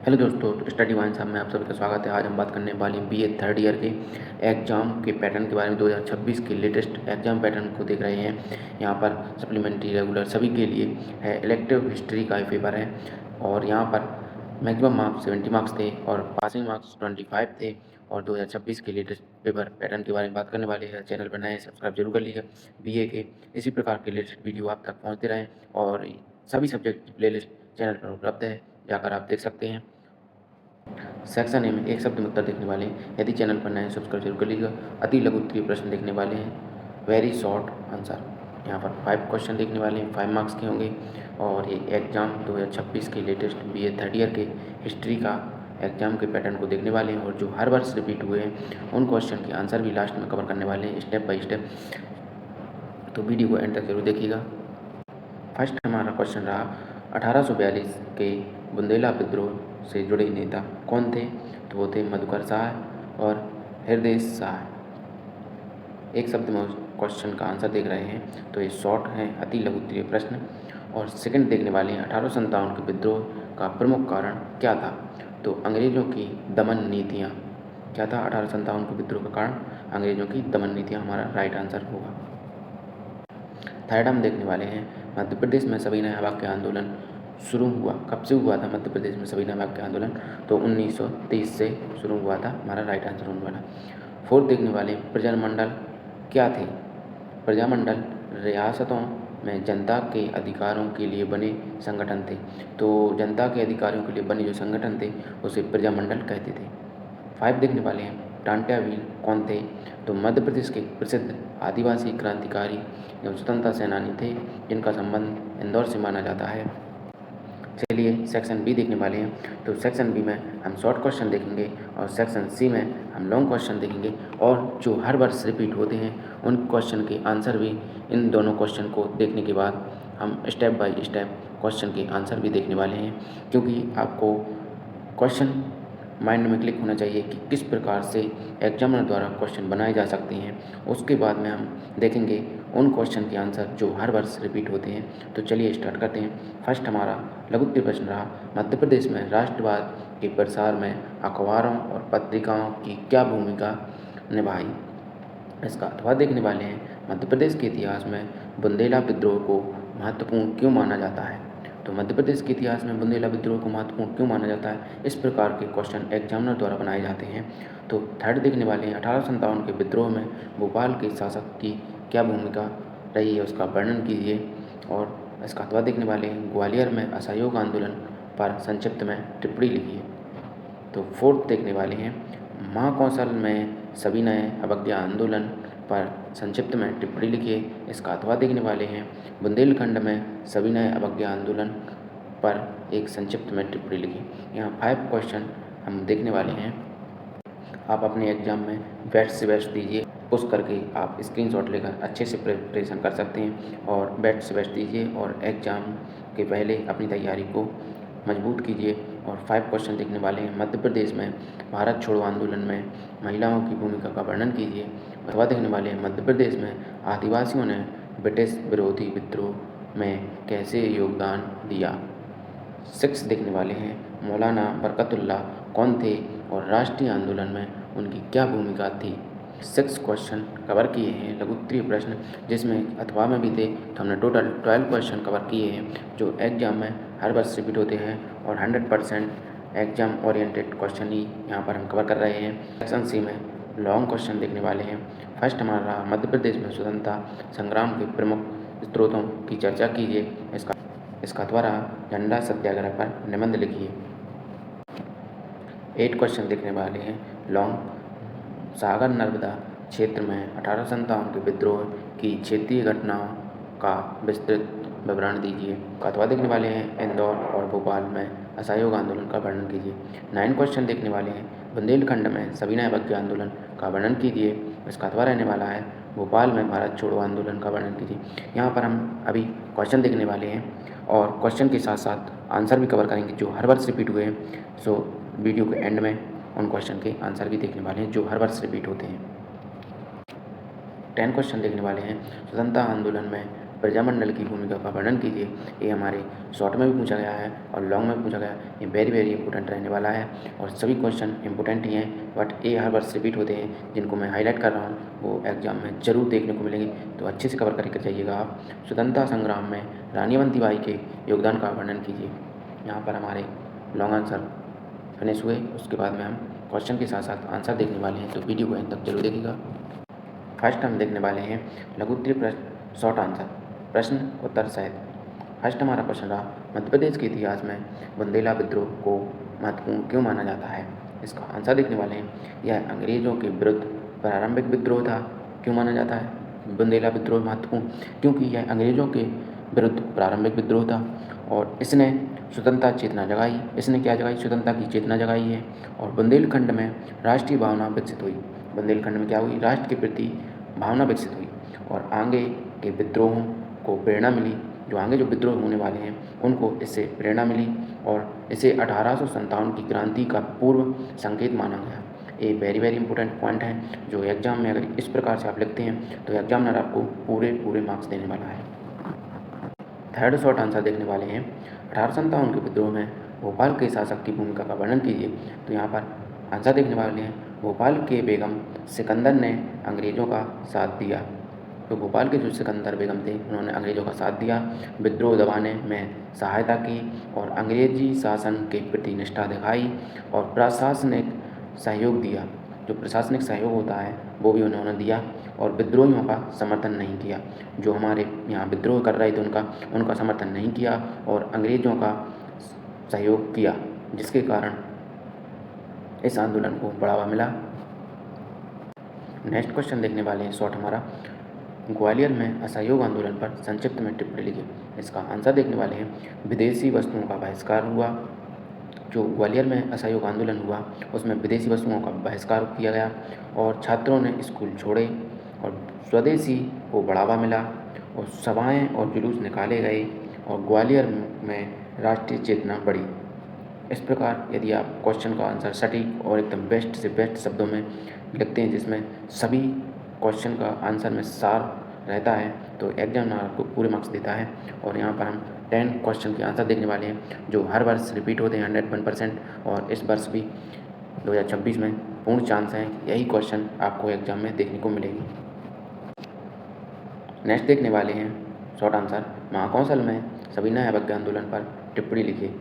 Hello दोस्तों, study wine साहब में आप सभी का स्वागत है। आज हम बात करने वाले हैं बीए थर्ड ईयर के एग्ज़ाम के पैटर्न के बारे में। 2026 के लेटेस्ट एग्ज़ाम पैटर्न को देख रहे हैं। यहाँ पर सप्लीमेंट्री, रेगुलर सभी के लिए है। इलेक्टिव हिस्ट्री का पेपर है और यहाँ पर मैक्सिमम मार्क्स 70 मार्क्स थे और पासिंग मार्क्स 25 थे। और 2026 के लेटेस्ट पेपर पैटर्न के बारे में बात करने वाले हैं। चैनल पर नए सब्सक्राइब जरूर कर लीजिएगा। बीए के इसी प्रकार के लेटेस्ट वीडियो आप तक पहुँचते रहें और सभी सब्जेक्ट की प्लेलिस्ट चैनल पर उपलब्ध है, जाकर आप देख सकते हैं। सेक्शन ए में एक शब्द में उत्तर देखने वाले हैं। यदि चैनल पर नए सब्सक्राइब जरूर कर लीजिएगा। अति लघु उत्तरीय प्रश्न देखने वाले हैं, वेरी शॉर्ट आंसर। यहाँ पर 5 क्वेश्चन देखने वाले हैं, 5 मार्क्स के होंगे। और ये एग्ज़ाम 2026 के लेटेस्ट बीए थर्ड ईयर के हिस्ट्री का एग्ज़ाम के पैटर्न को देखने वाले हैं और जो हर वर्ष रिपीट हुए हैं उन क्वेश्चन के आंसर भी लास्ट में कवर करने वाले हैं स्टेप बाय स्टेप। तो वीडियो को एंड तक जरूर देखिएगा। फर्स्ट हमारा क्वेश्चन रहा, 1842 के बुंदेला विद्रोह से जुड़े नेता कौन थे? तो वो थे मधुकर शाह और हृदय शाह। एक शब्द में उस क्वेश्चन का आंसर देख रहे हैं। तो ये शॉर्ट है, अति लघु उत्तरीय प्रश्न। और सेकंड देखने वाले हैं, 1857 के विद्रोह का प्रमुख कारण क्या था? तो अंग्रेजों की दमन नीतियाँ। क्या था 1857 के विद्रोह का कारण? अंग्रेजों की दमन नीतियाँ हमारा राइट आंसर होगा। थर्ड हम देखने वाले हैं, मध्य प्रदेश में सविनय अवाक्य आंदोलन शुरू हुआ कब से हुआ था? मध्य प्रदेश में सविनय अवाक्य आंदोलन तो 1930 से शुरू हुआ था, हमारा राइट आंसर होने वाला। फोर्थ देखने वाले, प्रजामंडल क्या थे? प्रजामंडल रियासतों में जनता के अधिकारों के लिए बने संगठन थे। तो जनता के अधिकारों के लिए बने जो संगठन थे उसे प्रजामंडल कहते थे। 5 देखने वाले हैं, टांट्या व्हील कौन थे? तो मध्य प्रदेश के प्रसिद्ध आदिवासी क्रांतिकारी एवं स्वतंत्रता सेनानी थे जिनका संबंध इंदौर से माना जाता है। चलिए सेक्शन बी देखने वाले हैं। तो सेक्शन बी में हम शॉर्ट क्वेश्चन देखेंगे और सेक्शन सी में हम लॉन्ग क्वेश्चन देखेंगे और जो हर वर्ष रिपीट होते हैं उन क्वेश्चन के आंसर भी इन दोनों क्वेश्चन को देखने के बाद हम स्टेप बाय स्टेप क्वेश्चन के आंसर भी देखने वाले हैं, क्योंकि आपको क्वेश्चन माइंड में क्लिक होना चाहिए कि किस प्रकार से एग्जामिनर द्वारा क्वेश्चन बनाए जा सकते हैं। उसके बाद में हम देखेंगे उन क्वेश्चन के आंसर जो हर वर्ष रिपीट होते हैं। तो चलिए स्टार्ट करते हैं। फर्स्ट हमारा लघु उत्तरीय प्रश्न रहा, मध्य प्रदेश में राष्ट्रवाद के प्रसार में अखबारों और पत्रिकाओं की क्या भूमिका निभाई? इसका अथवा देखने वाले हैं, मध्य प्रदेश के इतिहास में बुंदेला विद्रोह को महत्वपूर्ण क्यों माना जाता है? तो मध्य प्रदेश के इतिहास में बुंदेला विद्रोह को महत्वपूर्ण क्यों माना जाता है? इस प्रकार के क्वेश्चन एग्जामिनर द्वारा बनाए जाते हैं। तो थर्ड देखने वाले हैं, 1857 के विद्रोह में भोपाल के शासक की क्या भूमिका रही है, उसका वर्णन कीजिए। और इसका अथवा देखने वाले हैं, ग्वालियर में असहयोग आंदोलन पर संक्षिप्त में टिप्पणी लिखिए। तो फोर्थ देखने वाले हैं, महाकौशल में सविनय अवज्ञा आंदोलन पर संक्षिप्त में टिप्पणी लिखिए। इसका अथवा देखने वाले हैं, बुंदेलखंड में सविनय अवज्ञा आंदोलन पर एक संक्षिप्त में टिप्पणी लिखिए। यहाँ 5 क्वेश्चन हम देखने वाले हैं। आप अपने एग्जाम में बेस्ट से बेस्ट दीजिए, उस करके आप स्क्रीनशॉट लेकर अच्छे से प्रिपरेशन कर सकते हैं। और बेस्ट से बेस्ट दीजिए और एग्ज़ाम के पहले अपनी तैयारी को मजबूत कीजिए। और 5 क्वेश्चन देखने वाले हैं, मध्य प्रदेश में भारत छोड़ो आंदोलन में महिलाओं की भूमिका का वर्णन कीजिए। अथवा देखने वाले हैं, मध्य प्रदेश में आदिवासियों ने ब्रिटिश विरोधी विद्रोह में कैसे योगदान दिया? 6 देखने वाले हैं, मौलाना बरकतुल्लाह कौन थे और राष्ट्रीय आंदोलन में उनकी क्या भूमिका थी? 6 क्वेश्चन कवर किए हैं, लघु उत्तरीय प्रश्न जिसमें अथवा में भी थे। तो हमने टोटल 12 क्वेश्चन कवर किए हैं जो एग्जाम में हर वर्ष रिपीट होते हैं और 100% एग्जाम ओरिएंटेड क्वेश्चन ही यहाँ पर हम कवर कर रहे हैं। सेक्शन सी में लॉन्ग क्वेश्चन देखने वाले हैं। फर्स्ट हमारा, मध्य प्रदेश में स्वतंत्रता संग्राम के प्रमुख स्रोतों की चर्चा कीजिए। इसका अथवा रहा, झंडा सत्याग्रह पर निबंध लिखिए। 8 क्वेश्चन देखने वाले हैं लॉन्ग, सागर नर्मदा क्षेत्र में 1857 के विद्रोह की क्षेत्रीय घटनाओं का विस्तृत विवरण दीजिए। अथवा देखने वाले हैं, इंदौर और भोपाल में असहयोग आंदोलन का वर्णन कीजिए। 9 क्वेश्चन देखने वाले हैं, बुंदेलखंड में सविनय अवज्ञा आंदोलन का वर्णन कीजिए। इसका अथवा रहने वाला है, भोपाल में भारत छोड़ो आंदोलन का वर्णन कीजिए। यहाँ पर हम अभी क्वेश्चन देखने वाले हैं और क्वेश्चन के साथ साथ आंसर भी कवर करेंगे जो हर वर्ष रिपीट हुए हैं। सो वीडियो के एंड में उन क्वेश्चन के आंसर भी देखने वाले हैं जो हर वर्ष रिपीट होते हैं। 10 क्वेश्चन देखने वाले हैं, स्वतंत्रता आंदोलन में प्रजामंडल की भूमिका का वर्णन कीजिए। ये हमारे शॉर्ट में भी पूछा गया है और लॉन्ग में पूछा गया है। ये वेरी वेरी इंपॉर्टेंट रहने वाला है और सभी क्वेश्चन इंपॉर्टेंट ही हैं, बट ये हर वर्ष रिपीट होते हैं। जिनको मैं हाईलाइट कर रहा हूँ वो एग्जाम में ज़रूर देखने को मिलेंगे, तो अच्छे से कवर करके जाइएगा आप। स्वतंत्रता संग्राम में रानी अवंतीबाई के योगदान का वर्णन कीजिए। यहाँ पर हमारे लॉन्ग आंसर फिनिश हुए, उसके बाद में हम क्वेश्चन के साथ साथ आंसर देखने वाले हैं, तो वीडियो को अंत तक जरूर देखिएगा। फर्स्ट हम देखने वाले हैं लघु उत्तरीय प्रश्न, शॉर्ट आंसर, प्रश्न उत्तर सहित। फर्स्ट हमारा प्रश्न रहा, मध्य प्रदेश के इतिहास में बुंदेला विद्रोह को महत्वपूर्ण क्यों माना जाता है। इसका आंसर देखने वाले हैं। यह अंग्रेजों के विरुद्ध प्रारंभिक विद्रोह था। क्यों माना जाता है बुंदेला विद्रोह महत्वपूर्ण, क्योंकि यह अंग्रेजों के विरुद्ध प्रारंभिक विद्रोह था और इसने स्वतंत्रता चेतना जगाई। इसने क्या जगाई, स्वतंत्रता की चेतना जगाई है। और बुंदेलखंड में राष्ट्रीय भावना विकसित हुई। बुंदेलखंड में क्या हुई, राष्ट्र के प्रति भावना विकसित हुई और आगे के विद्रोहों को प्रेरणा मिली। जो आगे जो विद्रोह होने वाले हैं उनको इससे प्रेरणा मिली और इसे 1857 की क्रांति का पूर्व संकेत माना गया। ये वेरी वेरी इंपॉर्टेंट पॉइंट है जो एग्जाम में अगर इस प्रकार से आप लिखते हैं तो एग्जामिनर आपको पूरे मार्क्स देने वाला है। थर्ड शॉर्ट आंसर देखने वाले हैं। 1857 के विद्रोह में भोपाल के शासक की भूमिका का वर्णन कीजिए। तो यहाँ पर आंसर देखने वाले हैं। भोपाल के बेगम सिकंदर ने अंग्रेज़ों का साथ दिया। तो भोपाल के जो सिकंदर बेगम थे उन्होंने अंग्रेज़ों का साथ दिया, विद्रोह दबाने में सहायता की और अंग्रेजी शासन के प्रति निष्ठा दिखाई और प्रशासनिक सहयोग दिया। जो प्रशासनिक सहयोग होता है वो भी उन्होंने दिया और विद्रोहियों का समर्थन नहीं किया। जो हमारे यहाँ विद्रोह कर रहे थे उनका समर्थन नहीं किया और अंग्रेज़ों का सहयोग किया, जिसके कारण इस आंदोलन को बढ़ावा मिला। नेक्स्ट क्वेश्चन देखने वाले हैं शॉर्ट हमारा, ग्वालियर में असहयोग आंदोलन पर संक्षिप्त में टिप्पणी लिखिए। इसका आंसर देखने वाले हैं। विदेशी वस्तुओं का बहिष्कार हुआ। जो ग्वालियर में असहयोग आंदोलन हुआ उसमें विदेशी वस्तुओं का बहिष्कार किया गया और छात्रों ने स्कूल छोड़े और स्वदेशी को बढ़ावा मिला और सभाएं और जुलूस निकाले गए और ग्वालियर में राष्ट्रीय चेतना बढ़ी। इस प्रकार यदि आप क्वेश्चन का आंसर सटीक और एकदम बेस्ट से बेस्ट शब्दों में लिखते हैं जिसमें सभी क्वेश्चन का आंसर में सार रहता है तो एग्जामिनर आपको पूरे मार्क्स देता है। और यहाँ पर हम 10 क्वेश्चन के आंसर देखने वाले हैं जो हर वर्ष रिपीट होते हैं 101%, और इस वर्ष भी 2026 में पूर्ण चांस है यही क्वेश्चन आपको एग्जाम में देखने को मिलेगी। नेक्स्ट देखने वाले हैं शॉर्ट आंसर, महाकौशल में सविनय अवज्ञा आंदोलन पर टिप्पणी लिखिए।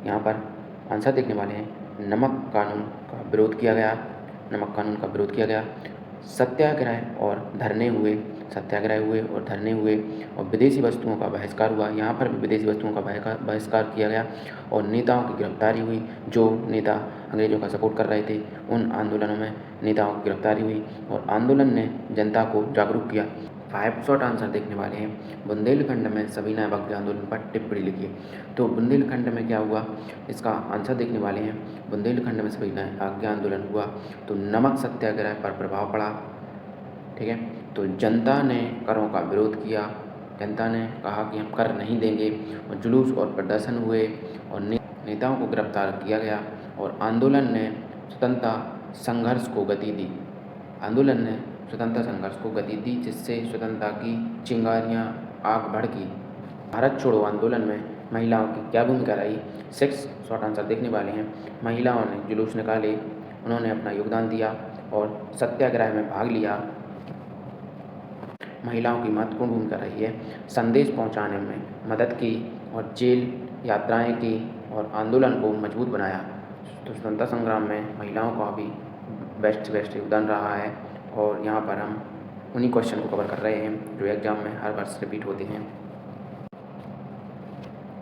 यहाँ पर आंसर देखने वाले हैं। नमक कानून का विरोध किया गया। नमक कानून का विरोध किया गया। सत्याग्रह और धरने हुए, सत्याग्रह हुए और धरने हुए और विदेशी वस्तुओं का बहिष्कार हुआ। यहाँ पर भी विदेशी वस्तुओं का बहिष्कार किया गया और नेताओं की गिरफ्तारी हुई। जो नेता अंग्रेजों का सपोर्ट कर रहे थे उन आंदोलनों में नेताओं की गिरफ्तारी हुई और आंदोलन ने जनता को जागरूक किया। 5 शॉर्ट आंसर देखने वाले हैं। बुंदेलखंड में सविनय अवज्ञा आंदोलन पर टिप्पणी लिखिए। तो बुंदेलखंड में क्या हुआ, इसका आंसर देखने वाले हैं। बुंदेलखंड में सविनय अवज्ञा आंदोलन हुआ तो नमक सत्याग्रह पर प्रभाव पड़ा। ठीक है, तो जनता ने करों का विरोध किया। जनता ने कहा कि हम कर नहीं देंगे और जुलूस और प्रदर्शन हुए और नेताओं को गिरफ्तार किया गया और आंदोलन ने स्वतंत्रता संघर्ष को गति दी। आंदोलन ने स्वतंत्रता संघर्ष को गति दी जिससे स्वतंत्रता की चिंगारियां आग भड़की। भारत छोड़ो आंदोलन में महिलाओं की क्या भूमिका रही। 6 शॉर्ट आंसर देखने वाले हैं। महिलाओं ने जुलूस निकाले, उन्होंने अपना योगदान दिया और सत्याग्रह में भाग लिया। महिलाओं की महत्वपूर्ण भूमिका रही है। संदेश पहुंचाने में मदद की और जेल यात्राएं की और आंदोलन को मजबूत बनाया। तो स्वतंत्रता संग्राम में महिलाओं का भी बेस्ट योगदान रहा है और यहाँ पर हम उन्हीं क्वेश्चन को कवर कर रहे हैं जो एग्जाम में हर वर्ष रिपीट होते हैं।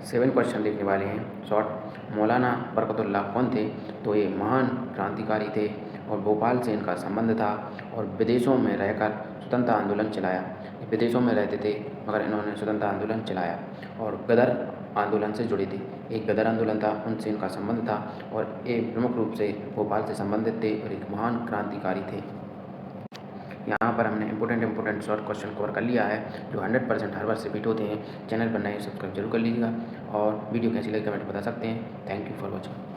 7 क्वेश्चन देखने वाले हैं शॉर्ट। मौलाना बरकतुल्लाह कौन थे। तो ये महान क्रांतिकारी थे और भोपाल से इनका संबंध था और विदेशों में रहकर स्वतंत्रता आंदोलन चलाया। विदेशों में रहते थे मगर इन्होंने स्वतंत्रता आंदोलन चलाया और गदर आंदोलन से जुड़े थे। एक गदर आंदोलन था, उनसे इनका संबंध था और ये प्रमुख रूप से भोपाल से संबंधित थे और एक महान क्रांतिकारी थे। यहाँ पर हमने इंपॉर्टेंट शॉर्ट क्वेश्चन कवर कर लिया है जो 100% हर वर्ष रिपीट होते हैं। चैनल पर नए सब्सक्राइब जरूर कर लीजिएगा और वीडियो कैसी लगी कमेंट बता सकते हैं। Thank you for watching.